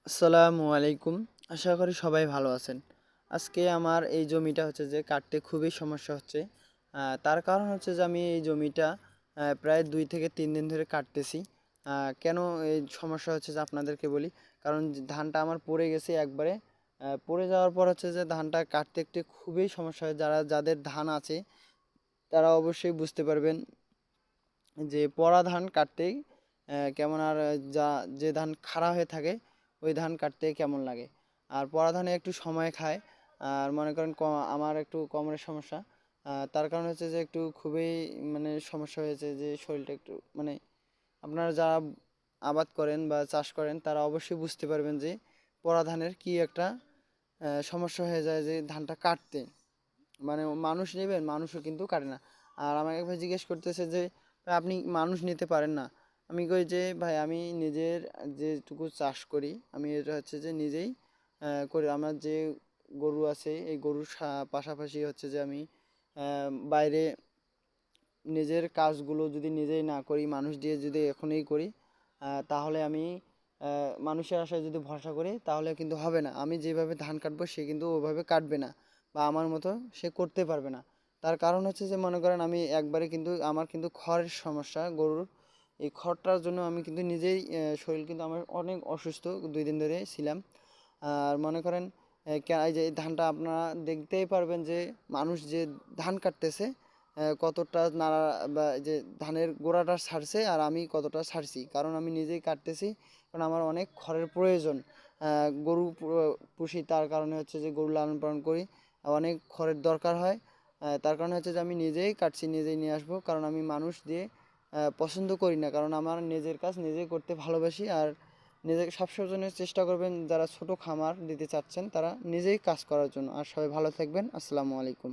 আসসালামু আলাইকুম। আশা করি সবাই ভালো আছেন। আজকে আমার এই জমিটা হচ্ছে যে কাটতে খুবই সমস্যা হচ্ছে। তার কারণ হচ্ছে যে আমি এই জমিটা প্রায় ২ থেকে ৩ দিন ধরে কাটতেছি। কেন এই সমস্যা হচ্ছে যে আপনাদেরকে বলি। কারণ ধানটা আমার পড়ে গেছে একবারে। পড়ে যাওয়ার পর হচ্ছে যে ধানটা কাটতে একটু খুবই সমস্যা হয়। যাদের ধান আছে তারা অবশ্যই বুঝতে পারবেন যে পড়া ধান কাটতেই কেমন, আর যা যে ধান খাড়া হয়ে থাকে ওই ধান কাটতে কেমন লাগে। আর পড়া ধানে একটু সময় খায়। আর মনে করেন আমার একটু কোমরের সমস্যা। তার কারণ হচ্ছে যে একটু খুবই মানে সমস্যা হয়েছে যে শরীরটা একটু মানে আপনারা যারা আবাদ করেন বা চাষ করেন তারা অবশ্যই বুঝতে পারবেন যে পড়া ধানের কি একটা সমস্যা হয়ে যায় যে ধানটা কাটতে। মানে মানুষ নেবেন, মানুষও কিন্তু কাটে না। আর আমাকে ভাই জিজ্ঞেস করতেছে যে ভাই আপনি মানুষ নিতে পারেন না। আমি কই যে ভাই আমি নিজের যেটুকু চাষ করি আমি এটা হচ্ছে যে নিজেই করি। আমার যে গরু আছে এই গরুর পাশাপাশি হচ্ছে যে আমি বাইরে নিজের কাজগুলো যদি নিজেই না করি, মানুষ দিয়ে যদি এখনই করি তাহলে আমি মানুষের আশায় যদি ভরসা করি তাহলে কিন্তু হবে না। আমি যেভাবে ধান কাটবো সে কিন্তু ওভাবে কাটবে না বা আমার মতো সে করতে পারবে না। তার কারণ হচ্ছে যে মনে করেন আমি একবারে কিন্তু আমার কিন্তু খড়ের সমস্যা গরুর। এই খড়টার জন্য আমি কিন্তু নিজেই শরীর কিন্তু আমার অনেক অসুস্থ ২ দিন ধরে ছিলাম। আর মনে করেন এই যে এই ধানটা আপনারা দেখতেই পারবেন যে মানুষ যে ধান কাটতেছে কতটা নাড়া বা যে ধানের গোড়াটা ছাড়ছে আর আমি কতটা ছাড়ছি, কারণ আমি নিজেই কাটতেছি। কারণ আমার অনেক খড়ের প্রয়োজন। গরু পুষি, তার কারণে হচ্ছে যে গরু লালন পালন করি, অনেক খড়ের দরকার হয়। তার কারণে হচ্ছে যে আমি নিজেই কাটছি, নিজেই নিয়ে আসবো, কারণ আমি মানুষ দিয়ে পছন্দ করি না, কারণ আমার নিজের কাজ নিজেই করতে ভালোবাসি। আর নিজেকে সবসময় জন্য চেষ্টা করবেন যারা ছোট খামার দিতে চাচ্ছেন তারা নিজেই কাজ করার জন্য। আর সবাই ভালো থাকবেন। আসসালামু আলাইকুম।